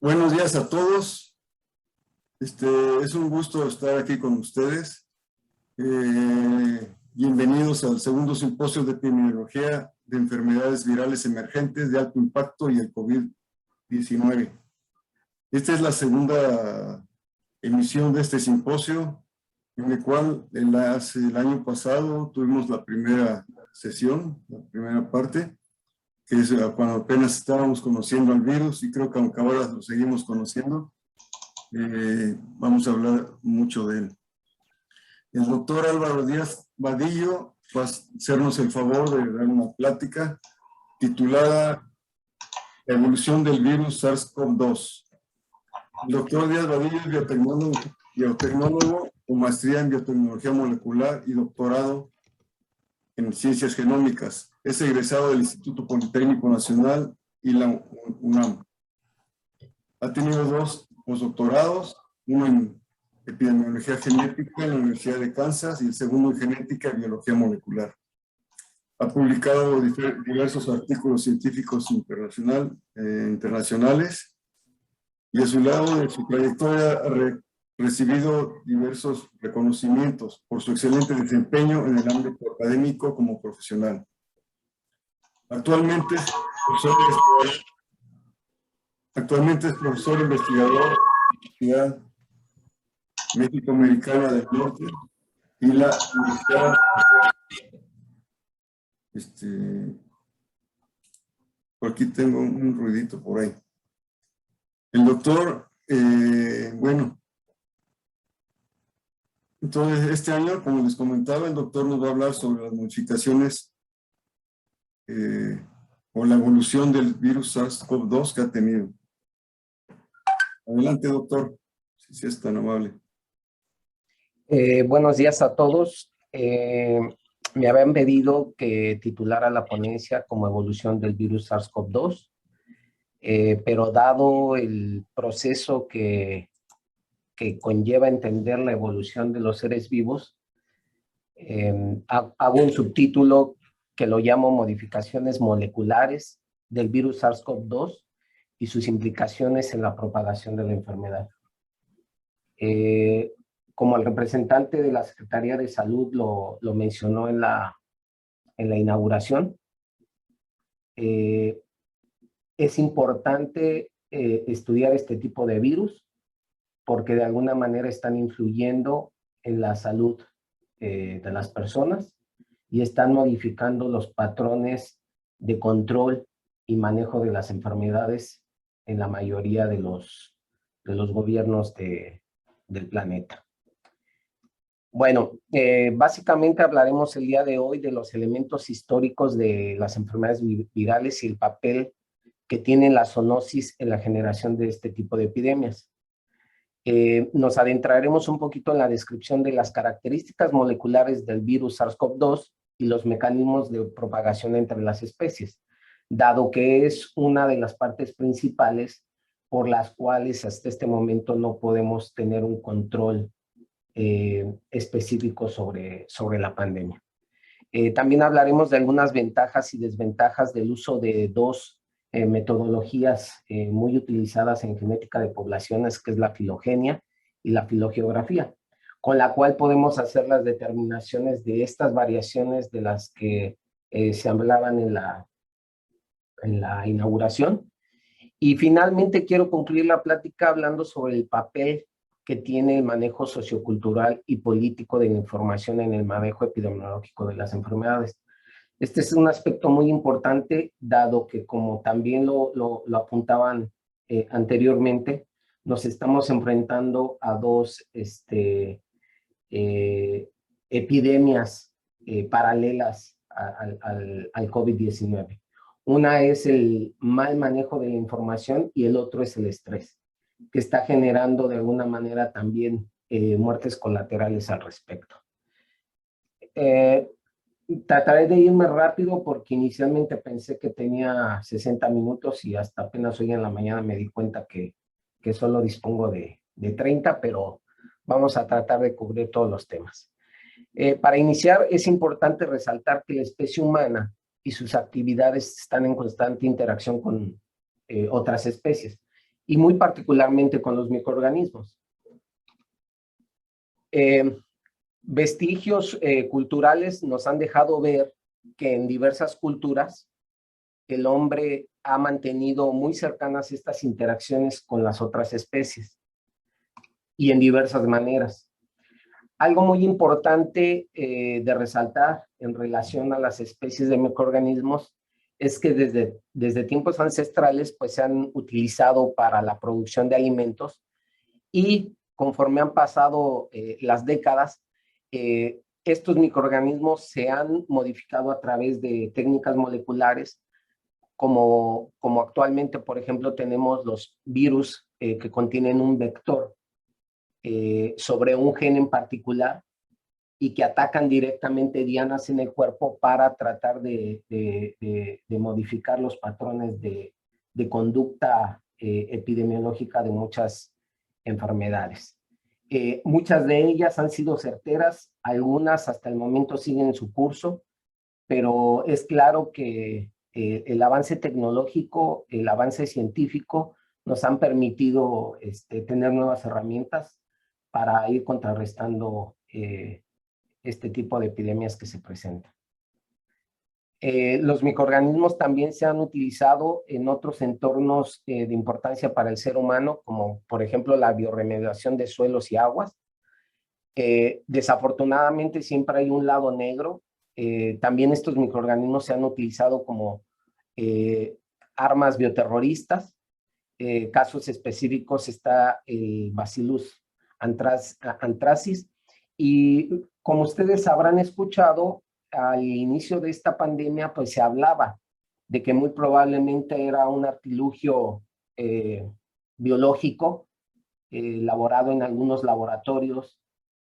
Buenos días a todos. Es un gusto estar aquí con ustedes. Bienvenidos al segundo simposio de epidemiología de enfermedades virales emergentes de alto impacto y el COVID-19. Esta es la segunda emisión de este simposio, en el cual el año pasado tuvimos la primera sesión, la primera parte, que es cuando apenas estábamos conociendo al virus, y creo que aunque ahora lo seguimos conociendo, vamos a hablar mucho de él. El doctor Álvaro Díaz Vadillo va a hacernos el favor de dar una plática titulada Evolución del virus SARS-CoV-2. El doctor Díaz Vadillo es biotecnólogo con maestría en biotecnología molecular y doctorado en ciencias genómicas. Es egresado del Instituto Politécnico Nacional y la UNAM. Ha tenido 2 postdoctorados, uno en epidemiología genética en la Universidad de Kansas y el segundo en genética y biología molecular. Ha publicado diversos artículos científicos internacionales, y a su lado de su trayectoria ha recibido diversos reconocimientos por su excelente desempeño en el ámbito académico como profesional. Actualmente es profesor investigador de la Universidad México-Americana del Norte y la Universidad por aquí tengo un ruidito por ahí. El doctor, bueno, entonces este año, como les comentaba, el doctor nos va a hablar sobre las modificaciones o la evolución del virus SARS-CoV-2 que ha tenido. Adelante, doctor, si es tan amable. Buenos días a todos. Me habían pedido que titulara la ponencia como evolución del virus SARS-CoV-2, pero dado el proceso que conlleva entender la evolución de los seres vivos, hago un subtítulo que lo llamo Modificaciones moleculares del virus SARS-CoV-2 y sus implicaciones en la propagación de la enfermedad. Como el representante de la Secretaría de Salud lo mencionó en la inauguración, es importante estudiar este tipo de virus porque de alguna manera están influyendo en la salud de las personas y están modificando los patrones de control y manejo de las enfermedades en la mayoría de los gobiernos del planeta. Bueno, básicamente hablaremos el día de hoy de los elementos históricos de las enfermedades virales y el papel que tiene la zoonosis en la generación de este tipo de epidemias. Nos adentraremos un poquito en la descripción de las características moleculares del virus SARS-CoV-2 y los mecanismos de propagación entre las especies, dado que es una de las partes principales por las cuales hasta este momento no podemos tener un control específico sobre la pandemia. También hablaremos de algunas ventajas y desventajas del uso de 2 metodologías muy utilizadas en genética de poblaciones, que es la filogenia y la filogeografía, con la cual podemos hacer las determinaciones de estas variaciones de las que se hablaban en la inauguración. Y finalmente quiero concluir la plática hablando sobre el papel que tiene el manejo sociocultural y político de la información en el manejo epidemiológico de las enfermedades. Este es un aspecto muy importante, dado que, como también lo apuntaban anteriormente, nos estamos enfrentando a 2 epidemias paralelas al COVID-19. Una es el mal manejo de la información y el otro es el estrés, que está generando de alguna manera también muertes colaterales al respecto. Trataré de irme rápido porque inicialmente pensé que tenía 60 minutos y hasta apenas hoy en la mañana me di cuenta que solo dispongo de 30, pero vamos a tratar de cubrir todos los temas. Para iniciar, es importante resaltar que la especie humana y sus actividades están en constante interacción con otras especies. y muy particularmente con los microorganismos. Vestigios culturales nos han dejado ver que en diversas culturas el hombre ha mantenido muy cercanas estas interacciones con las otras especies y en diversas maneras. Algo muy importante de resaltar en relación a las especies de microorganismos es que desde tiempos ancestrales pues, se han utilizado para la producción de alimentos y conforme han pasado las décadas, estos microorganismos se han modificado a través de técnicas moleculares, como actualmente, por ejemplo, tenemos los virus que contienen un vector sobre un gen en particular y que atacan directamente dianas en el cuerpo para tratar de modificar los patrones de conducta epidemiológica de muchas enfermedades. Muchas de ellas han sido certeras, algunas hasta el momento siguen su curso, pero es claro que el avance tecnológico, el avance científico nos han permitido tener nuevas herramientas para ir contrarrestando este tipo de epidemias que se presentan. Los microorganismos también se han utilizado en otros entornos de importancia para el ser humano, como por ejemplo la bioremediación de suelos y aguas. Desafortunadamente siempre hay un lado negro. También estos microorganismos se han utilizado como armas bioterroristas. Casos específicos está el Bacillus anthracis, y como ustedes habrán escuchado, al inicio de esta pandemia pues se hablaba de que muy probablemente era un artilugio biológico elaborado en algunos laboratorios,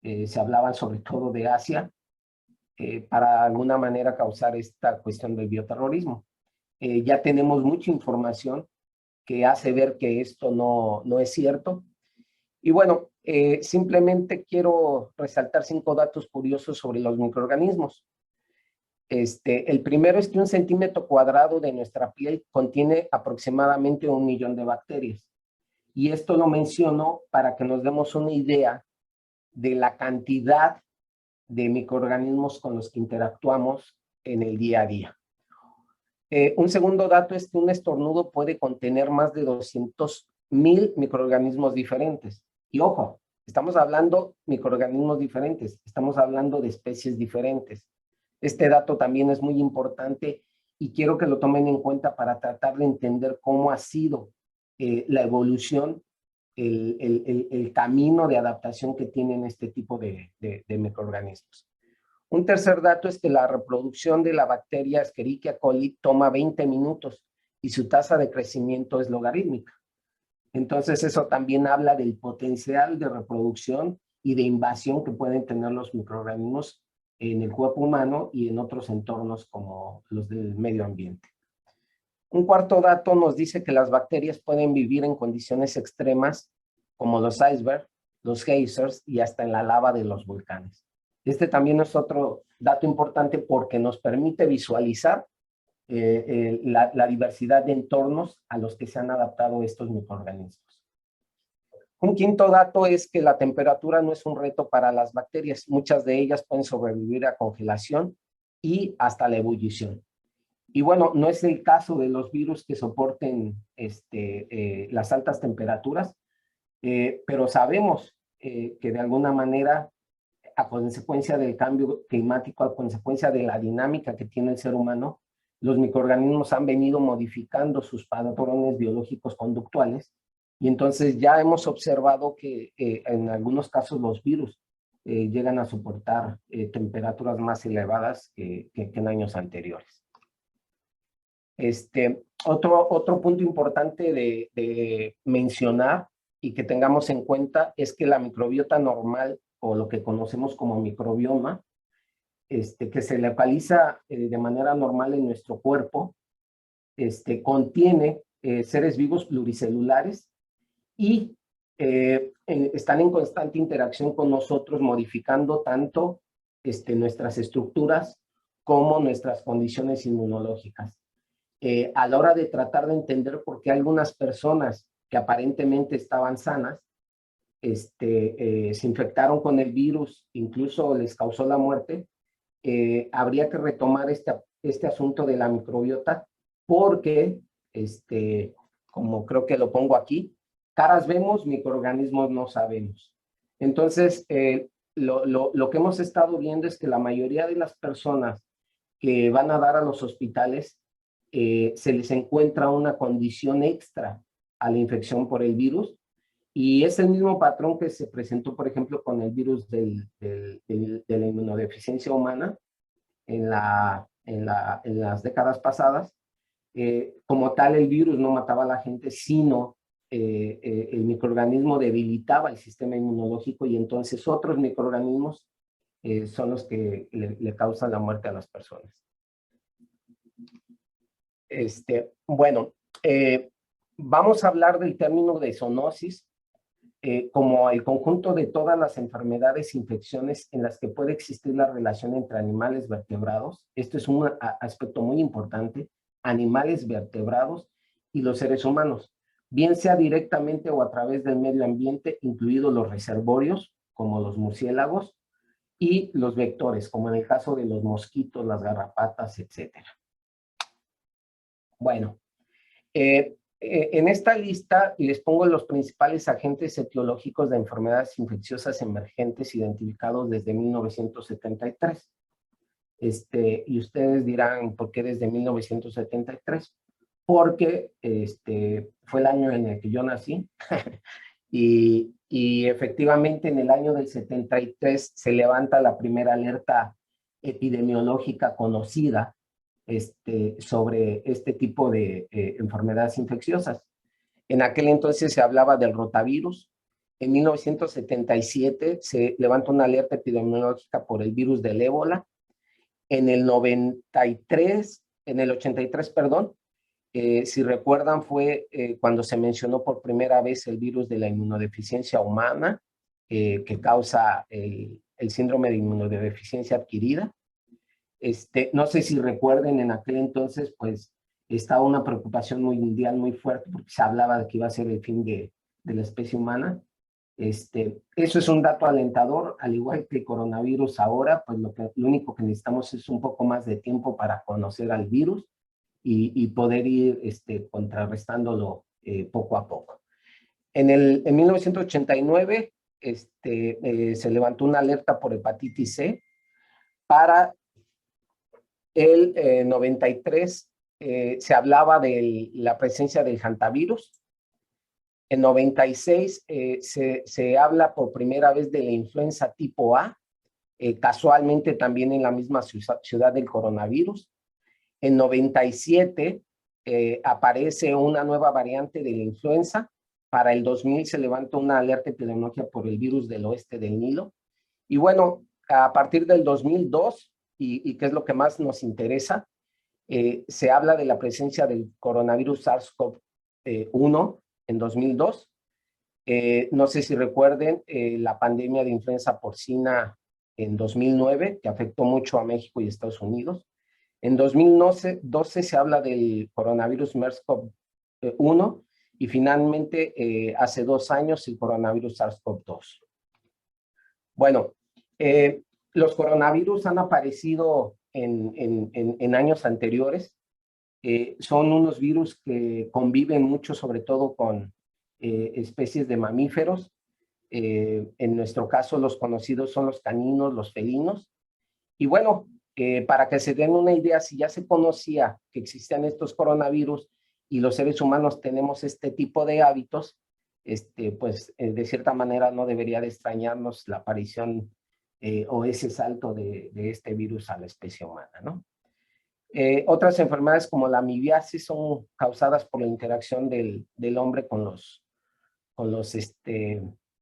se hablaban sobre todo de Asia, para de alguna manera causar esta cuestión del bioterrorismo. Ya tenemos mucha información que hace ver que esto no es cierto. Y bueno, simplemente quiero resaltar 5 datos curiosos sobre los microorganismos. El primero es que 1 centímetro cuadrado de nuestra piel contiene aproximadamente 1 millón de bacterias. Y esto lo menciono para que nos demos una idea de la cantidad de microorganismos con los que interactuamos en el día a día. Un segundo dato es que un estornudo puede contener más de 200,000 microorganismos diferentes. Y ojo, estamos hablando de microorganismos diferentes, estamos hablando de especies diferentes. Este dato también es muy importante y quiero que lo tomen en cuenta para tratar de entender cómo ha sido la evolución, el camino de adaptación que tienen este tipo de microorganismos. Un tercer dato es que la reproducción de la bacteria Escherichia coli toma 20 minutos y su tasa de crecimiento es logarítmica. Entonces eso también habla del potencial de reproducción y de invasión que pueden tener los microorganismos en el cuerpo humano y en otros entornos como los del medio ambiente. Un cuarto dato nos dice que las bacterias pueden vivir en condiciones extremas como los icebergs, los geysers y hasta en la lava de los volcanes. Este también es otro dato importante porque nos permite visualizar la diversidad de entornos a los que se han adaptado estos microorganismos. Un quinto dato es que la temperatura no es un reto para las bacterias. Muchas de ellas pueden sobrevivir a congelación y hasta la ebullición. Y bueno, no es el caso de los virus que soporten las altas temperaturas, pero sabemos que de alguna manera, a consecuencia del cambio climático, a consecuencia de la dinámica que tiene el ser humano, los microorganismos han venido modificando sus patrones biológicos conductuales y entonces ya hemos observado que en algunos casos los virus llegan a soportar temperaturas más elevadas que en años anteriores. Otro punto importante de mencionar y que tengamos en cuenta es que la microbiota normal, o lo que conocemos como microbioma, que se localiza de manera normal en nuestro cuerpo, contiene seres vivos pluricelulares y están en constante interacción con nosotros, modificando tanto nuestras estructuras como nuestras condiciones inmunológicas. A la hora de tratar de entender por qué algunas personas que aparentemente estaban sanas, se infectaron con el virus, incluso les causó la muerte, habría que retomar este asunto de la microbiota porque, como creo que lo pongo aquí, caras vemos, microorganismos no sabemos. Entonces, lo que hemos estado viendo es que la mayoría de las personas que van a dar a los hospitales se les encuentra una condición extra a la infección por el virus, y es el mismo patrón que se presentó, por ejemplo, con el virus de la inmunodeficiencia humana en las décadas pasadas. Como tal, el virus no mataba a la gente, sino el microorganismo debilitaba el sistema inmunológico, y entonces otros microorganismos son los que le causan la muerte a las personas. Bueno, vamos a hablar del término de zoonosis como el conjunto de todas las enfermedades e infecciones en las que puede existir la relación entre animales vertebrados. Esto es un aspecto muy importante, animales vertebrados y los seres humanos, bien sea directamente o a través del medio ambiente, incluidos los reservorios, como los murciélagos, y los vectores, como en el caso de los mosquitos, las garrapatas, etc. Bueno, en esta lista les pongo los principales agentes etiológicos de enfermedades infecciosas emergentes identificados desde 1973. Y ustedes dirán, ¿por qué desde 1973? Porque fue el año en el que yo nací y efectivamente en el año del 73 se levanta la primera alerta epidemiológica conocida sobre este tipo de enfermedades infecciosas. En aquel entonces se hablaba del rotavirus. En 1977 se levanta una alerta epidemiológica por el virus del ébola. En el 83, perdón, si recuerdan, fue cuando se mencionó por primera vez el virus de la inmunodeficiencia humana, que causa el síndrome de inmunodeficiencia adquirida. No sé si recuerden, en aquel entonces, pues, estaba una preocupación mundial muy fuerte porque se hablaba de que iba a ser el fin de la especie humana. Eso es un dato alentador, al igual que el coronavirus ahora, pues lo único que necesitamos es un poco más de tiempo para conocer al virus y poder ir contrarrestándolo poco a poco. En 1989 se levantó una alerta por hepatitis C. Para el 93 se hablaba de la presencia del hantavirus. En 96 se habla por primera vez de la influenza tipo A, casualmente también en la misma ciudad del coronavirus. En 97 aparece una nueva variante de la influenza. Para el 2000 se levanta una alerta epidemiológica por el virus del oeste del Nilo. Y bueno, a partir del 2002, y que es lo que más nos interesa, se habla de la presencia del coronavirus SARS-CoV-1 en 2002. No sé si recuerden la pandemia de influenza porcina en 2009, que afectó mucho a México y Estados Unidos. En 2012 se habla del coronavirus MERS-CoV-1 y finalmente hace 2 años el coronavirus SARS-CoV-2. Bueno, los coronavirus han aparecido en años anteriores. Son unos virus que conviven mucho, sobre todo con especies de mamíferos. En nuestro caso, los conocidos son los caninos, los felinos. Y bueno, para que se den una idea, si ya se conocía que existían estos coronavirus y los seres humanos tenemos este tipo de hábitos, pues de cierta manera no debería de extrañarnos la aparición o ese salto de este virus a la especie humana, ¿no? Otras enfermedades como la amibiasis son causadas por la interacción del hombre con los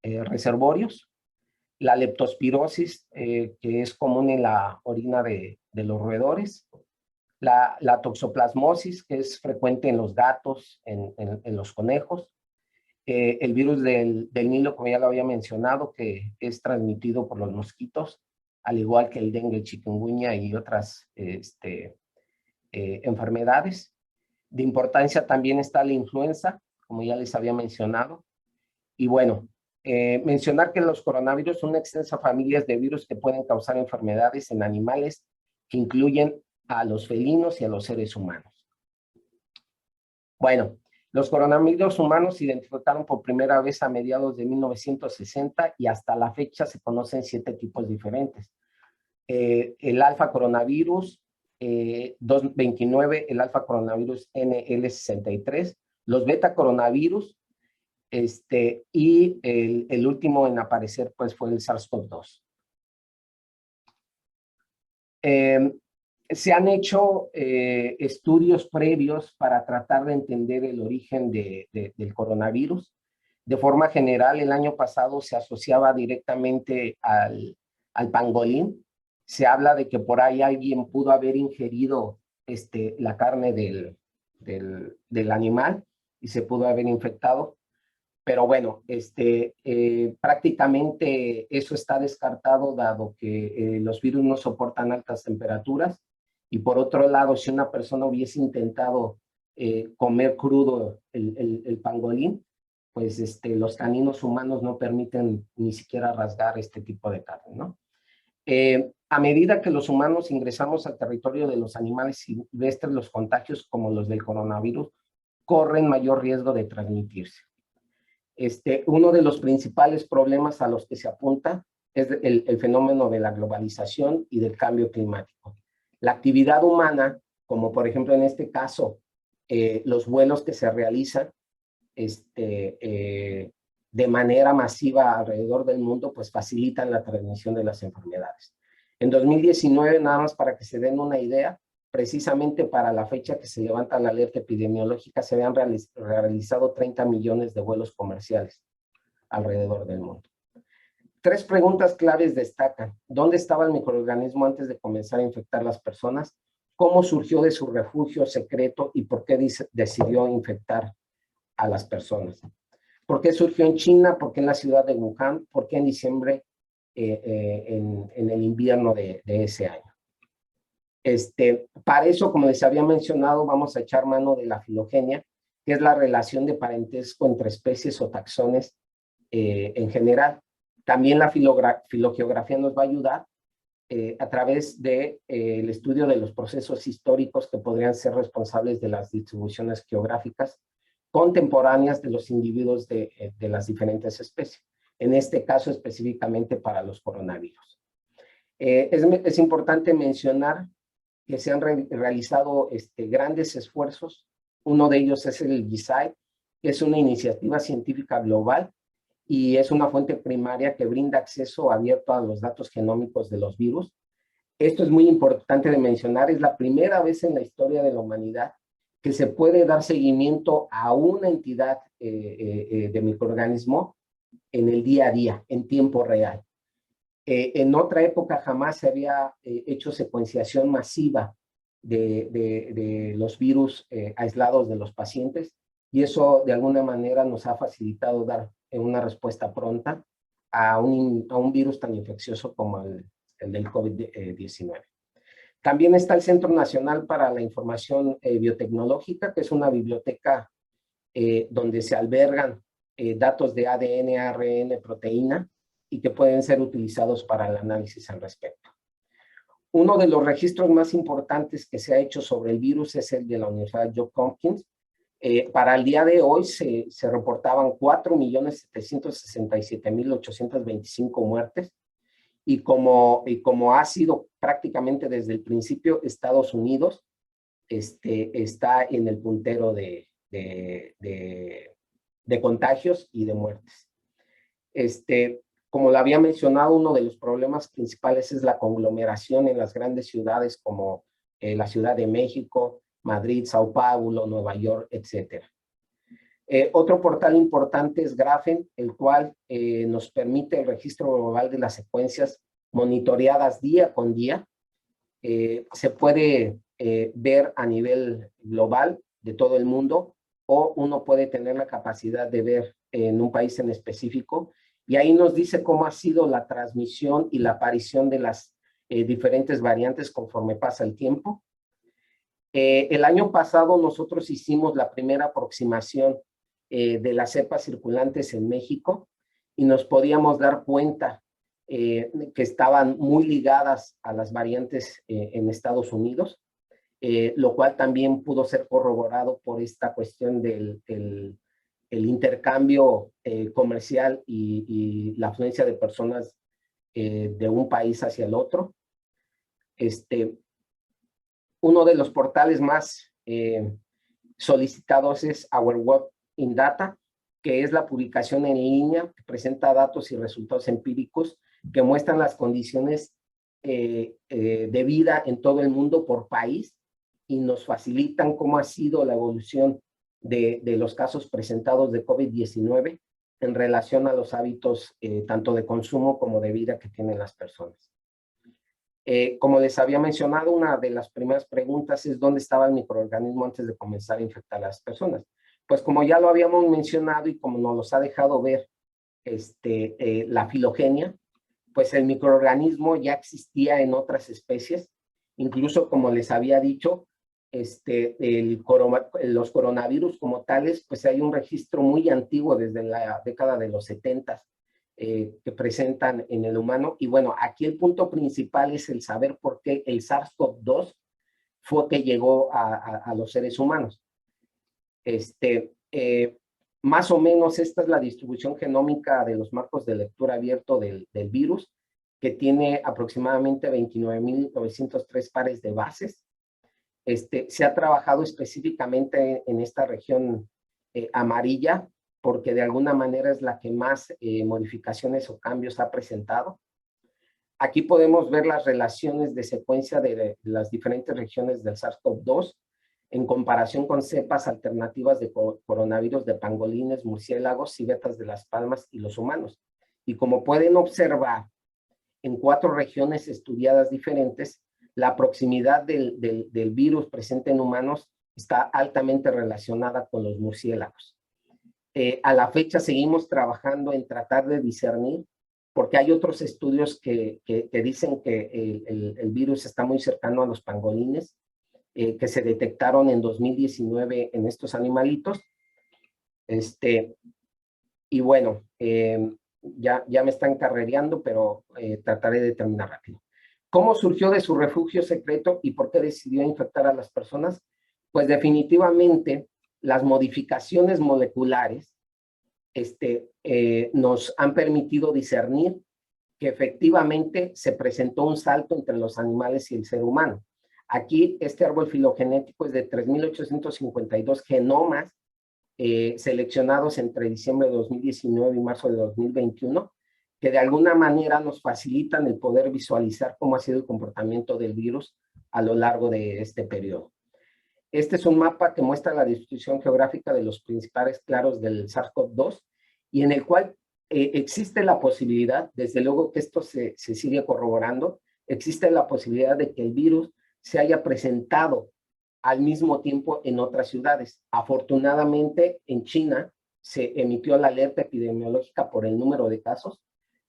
reservorios. La leptospirosis, que es común en la orina de los roedores. La toxoplasmosis, que es frecuente en los gatos, en los conejos. El virus del Nilo, como ya lo había mencionado, que es transmitido por los mosquitos, al igual que el dengue, chikungunya y otras enfermedades. De importancia también está la influenza, como ya les había mencionado. Y bueno, mencionar que los coronavirus son una extensa familia de virus que pueden causar enfermedades en animales que incluyen a los felinos y a los seres humanos. Bueno, los coronavirus humanos se identificaron por primera vez a mediados de 1960 y hasta la fecha se conocen 7 tipos diferentes. El alfa coronavirus 229, el alfa coronavirus NL63, los beta coronavirus, y el último en aparecer pues fue el SARS-CoV-2. Se han hecho estudios previos para tratar de entender el origen del coronavirus. De forma general, el año pasado se asociaba directamente al pangolín. Se habla de que por ahí alguien pudo haber ingerido la carne del animal y se pudo haber infectado. Pero bueno, prácticamente eso está descartado dado que los virus no soportan altas temperaturas. Y por otro lado, si una persona hubiese intentado comer crudo el pangolín, pues los caninos humanos no permiten ni siquiera rasgar este tipo de carne, ¿no? A medida que los humanos ingresamos al territorio de los animales silvestres, los contagios como los del coronavirus corren mayor riesgo de transmitirse. Uno de los principales problemas a los que se apunta es el fenómeno de la globalización y del cambio climático. La actividad humana, como por ejemplo en este caso, los vuelos que se realizan de manera masiva alrededor del mundo, pues facilitan la transmisión de las enfermedades. En 2019, nada más para que se den una idea, precisamente para la fecha que se levanta la alerta epidemiológica, se habían realizado 30 millones de vuelos comerciales alrededor del mundo. 3 preguntas claves destacan. ¿Dónde estaba el microorganismo antes de comenzar a infectar las personas? ¿Cómo surgió de su refugio secreto y por qué decidió infectar a las personas? ¿Por qué surgió en China? ¿Por qué en la ciudad de Wuhan? ¿Por qué en diciembre en el invierno de ese año? Para eso, como les había mencionado, vamos a echar mano de la filogenia, que es la relación de parentesco entre especies o taxones en general. También la filogeografía nos va a ayudar a través del estudio de los procesos históricos que podrían ser responsables de las distribuciones geográficas contemporáneas de los individuos de las diferentes especies. En este caso, específicamente para los coronavirus. Es importante mencionar que se han realizado grandes esfuerzos. Uno de ellos es el GISAID, que es una iniciativa científica global y es una fuente primaria que brinda acceso abierto a los datos genómicos de los virus. Esto es muy importante de mencionar, es la primera vez en la historia de la humanidad que se puede dar seguimiento a una entidad de microorganismo en el día a día, en tiempo real. En otra época jamás se había hecho secuenciación masiva de los virus aislados de los pacientes y eso de alguna manera nos ha facilitado dar una respuesta pronta a un virus tan infeccioso como el del COVID-19. También está el Centro Nacional para la Información Biotecnológica, que es una biblioteca donde se albergan datos de ADN, ARN, proteína, y que pueden ser utilizados para el análisis al respecto. Uno de los registros más importantes que se ha hecho sobre el virus es el de la Universidad Johns Hopkins. Para el día de hoy se reportaban 4.767.825 muertes y como ha sido prácticamente desde el principio, Estados Unidos está en el puntero de contagios y de muertes. Como lo había mencionado, uno de los problemas principales es la conglomeración en las grandes ciudades como la Ciudad de México, Madrid, Sao Paulo, Nueva York, etc. Otro portal importante es Graphen, el cual nos permite el registro global de las secuencias monitoreadas día con día. Se puede ver a nivel global de todo el mundo o uno puede tener la capacidad de ver en un país en específico. Y ahí nos dice cómo ha sido la transmisión y la aparición de las diferentes variantes conforme pasa el tiempo. El año pasado nosotros hicimos la primera aproximación de las cepas circulantes en México y nos podíamos dar cuenta que estaban muy ligadas a las variantes en Estados Unidos, lo cual también pudo ser corroborado por esta cuestión del el intercambio comercial y la afluencia de personas de un país hacia el otro. Uno de los portales más solicitados es Our Web in Data, que es la publicación en línea que presenta datos y resultados empíricos que muestran las condiciones de vida en todo el mundo por país y nos facilitan cómo ha sido la evolución de los casos presentados de COVID-19 en relación a los hábitos tanto de consumo como de vida que tienen las personas. Como les había mencionado, una de las primeras preguntas es ¿dónde estaba el microorganismo antes de comenzar a infectar a las personas? Pues como ya lo habíamos mencionado y como nos los ha dejado ver la filogenia, pues el microorganismo ya existía en otras especies, incluso como les había dicho, los coronavirus como tales, pues hay un registro muy antiguo desde la década de los 70 que presentan en el humano. Y bueno, aquí el punto principal es el saber por qué el SARS-CoV-2 fue que llegó a los seres humanos. Más o menos esta es la distribución genómica de los marcos de lectura abierto del virus, que tiene aproximadamente 29.903 pares de bases. Se ha trabajado específicamente en esta región amarilla, porque de alguna manera es la que más modificaciones o cambios ha presentado. Aquí podemos ver las relaciones de secuencia de las diferentes regiones del SARS-CoV-2 en comparación con cepas alternativas de coronavirus de pangolines, murciélagos, civetas de las palmas y los humanos. Y como pueden observar, en 4 regiones estudiadas diferentes, la proximidad del virus presente en humanos está altamente relacionada con los murciélagos. A la fecha seguimos trabajando en tratar de discernir, porque hay otros estudios que dicen que el virus está muy cercano a los pangolines, que se detectaron en 2019 en estos animalitos. Y bueno, ya me están carrereando, pero trataré de terminar rápido. ¿Cómo surgió de su refugio secreto y por qué decidió infectar a las personas? Pues definitivamente las modificaciones moleculares nos han permitido discernir que efectivamente se presentó un salto entre los animales y el ser humano. Aquí este árbol filogenético es de 3.852 genomas seleccionados entre diciembre de 2019 y marzo de 2021, que de alguna manera nos facilitan el poder visualizar cómo ha sido el comportamiento del virus a lo largo de este periodo. Este es un mapa que muestra la distribución geográfica de los principales claros del SARS-CoV-2 y en el cual existe la posibilidad, desde luego que esto se sigue corroborando, existe la posibilidad de que el virus se haya presentado al mismo tiempo en otras ciudades. Afortunadamente, en China se emitió la alerta epidemiológica por el número de casos,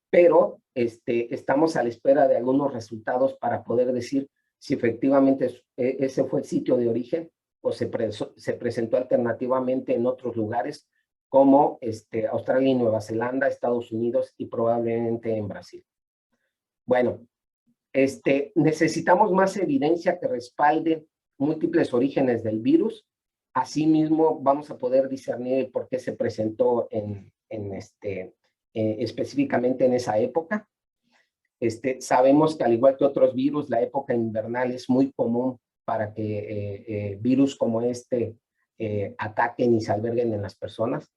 pero estamos a la espera de algunos resultados para poder decir si efectivamente ese fue el sitio de origen o se presentó alternativamente en otros lugares como Australia y Nueva Zelanda, Estados Unidos y probablemente en Brasil. Bueno, necesitamos más evidencia que respalde múltiples orígenes del virus. Asimismo, vamos a poder discernir por qué se presentó específicamente en esa época. Sabemos que al igual que otros virus, la época invernal es muy común para que virus como ataquen y se alberguen en las personas.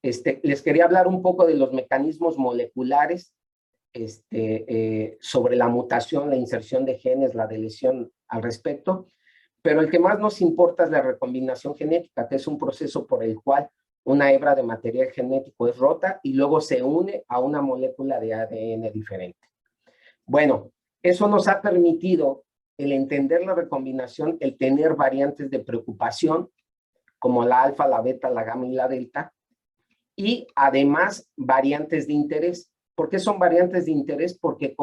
Les quería hablar un poco de los mecanismos moleculares sobre la mutación, la inserción de genes, la deleción al respecto, pero el que más nos importa es la recombinación genética, que es un proceso por el cual una hebra de material genético es rota y luego se une a una molécula de ADN diferente. Bueno, eso nos ha permitido el entender la recombinación, el tener variantes de preocupación, como la alfa, la beta, la gamma y la delta, y además variantes de interés. ¿Por qué son variantes de interés? Porque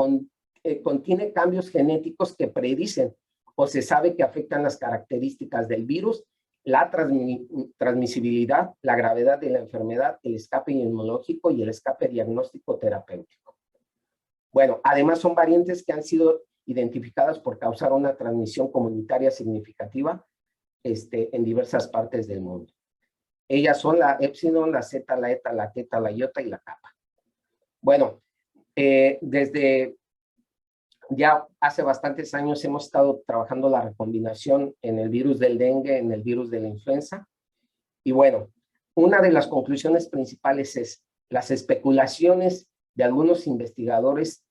contiene cambios genéticos que predicen o se sabe que afectan las características del virus la transmisibilidad, la gravedad de la enfermedad, el escape inmunológico y el escape diagnóstico terapéutico. Bueno, además son variantes que han sido identificadas por causar una transmisión comunitaria significativa en diversas partes del mundo. Ellas son la épsilon, la zeta, la eta, la teta, la iota y la kappa. Bueno, desde ya hace bastantes años hemos estado trabajando la recombinación en el virus del dengue, en el virus de la influenza. Y bueno, una de las conclusiones principales es las especulaciones de algunos investigadores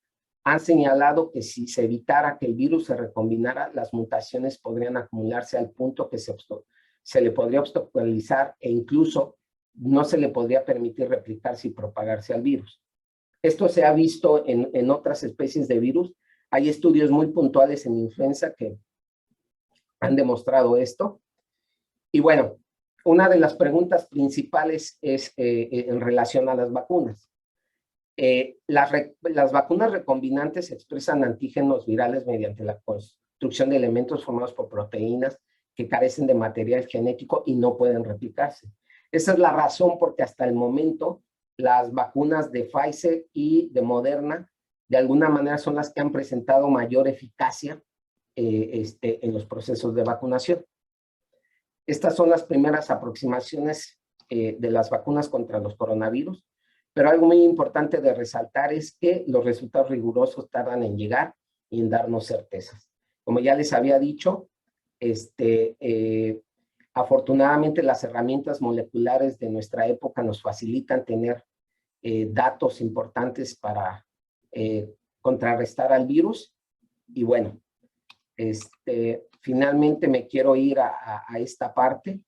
han señalado que si se evitara que el virus se recombinara, las mutaciones podrían acumularse al punto que se le podría obstaculizar e incluso no se le podría permitir replicarse y propagarse al virus. Esto se ha visto en otras especies de virus. Hay estudios muy puntuales en influenza que han demostrado esto. Y bueno, una de las preguntas principales es en relación a las vacunas. Las vacunas recombinantes expresan antígenos virales mediante la construcción de elementos formados por proteínas que carecen de material genético y no pueden replicarse. Esa es la razón porque hasta el momento las vacunas de Pfizer y de Moderna de alguna manera son las que han presentado mayor eficacia en los procesos de vacunación. Estas son las primeras aproximaciones de las vacunas contra los coronavirus. Pero algo muy importante de resaltar es que los resultados rigurosos tardan en llegar y en darnos certezas. Como ya les había dicho, afortunadamente las herramientas moleculares de nuestra época nos facilitan tener datos importantes para contrarrestar al virus. Y bueno, finalmente me quiero ir a esta parte.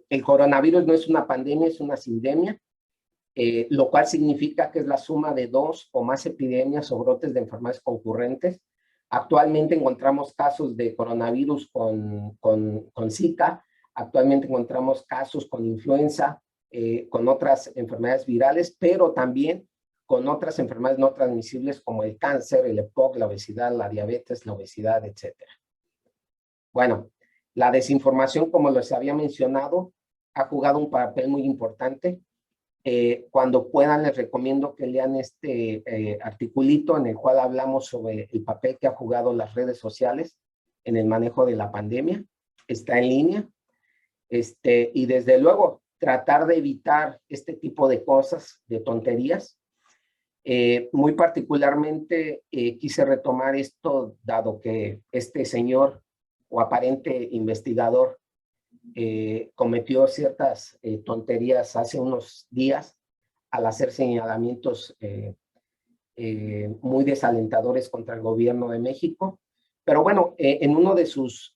El coronavirus no es una pandemia, es una sindemia, lo cual significa que es la suma de 2 o más epidemias o brotes de enfermedades concurrentes. Actualmente encontramos casos de coronavirus con Zika, actualmente encontramos casos con influenza, con otras enfermedades virales, pero también con otras enfermedades no transmisibles como el cáncer, el EPOC, la obesidad, la diabetes, la obesidad, etc. Bueno, la desinformación, como les había mencionado, ha jugado un papel muy importante. Cuando puedan, les recomiendo que lean este articulito en el cual hablamos sobre el papel que ha jugado las redes sociales en el manejo de la pandemia. Está en línea. Y desde luego, tratar de evitar este tipo de cosas, de tonterías. Muy particularmente quise retomar esto, dado que este señor o aparente investigador cometió ciertas tonterías hace unos días al hacer señalamientos muy desalentadores contra el gobierno de México. Pero bueno, en uno de sus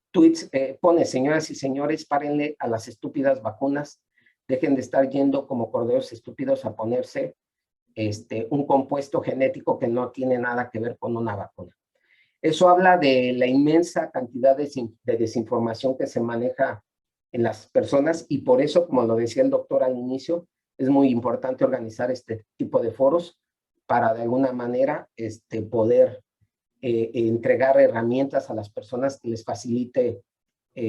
tweets pone: señoras y señores, párenle a las estúpidas vacunas, dejen de estar yendo como corderos estúpidos a ponerse un compuesto genético que no tiene nada que ver con una vacuna. Eso habla de la inmensa cantidad de desinformación que se maneja en las personas y por eso, como lo decía el doctor al inicio, es muy importante organizar este tipo de foros para de alguna manera poder entregar herramientas a las personas que les facilite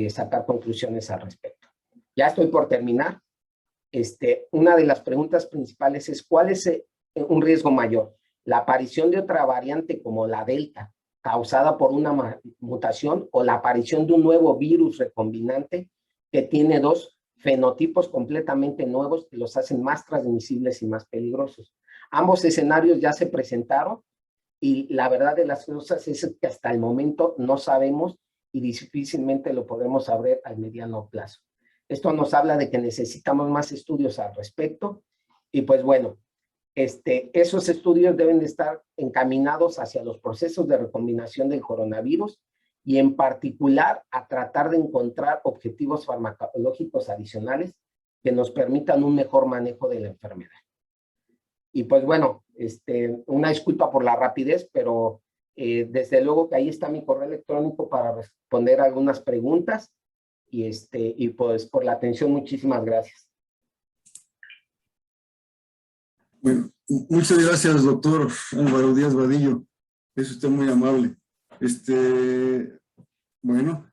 sacar conclusiones al respecto. Ya estoy por terminar. Una de las preguntas principales es: ¿cuál es un riesgo mayor? ¿La aparición de otra variante como la Delta, causada por una mutación, o la aparición de un nuevo virus recombinante que tiene 2 fenotipos completamente nuevos que los hacen más transmisibles y más peligrosos? Ambos escenarios ya se presentaron y la verdad de las cosas es que hasta el momento no sabemos y difícilmente lo podremos saber al mediano plazo. Esto nos habla de que necesitamos más estudios al respecto y pues bueno, esos estudios deben de estar encaminados hacia los procesos de recombinación del coronavirus y en particular a tratar de encontrar objetivos farmacológicos adicionales que nos permitan un mejor manejo de la enfermedad. Y pues bueno, una disculpa por la rapidez, pero desde luego que ahí está mi correo electrónico para responder algunas preguntas y pues por la atención, muchísimas gracias. Bueno, Muchas gracias, doctor Álvaro Díaz Vadillo. Es usted muy amable. Bueno,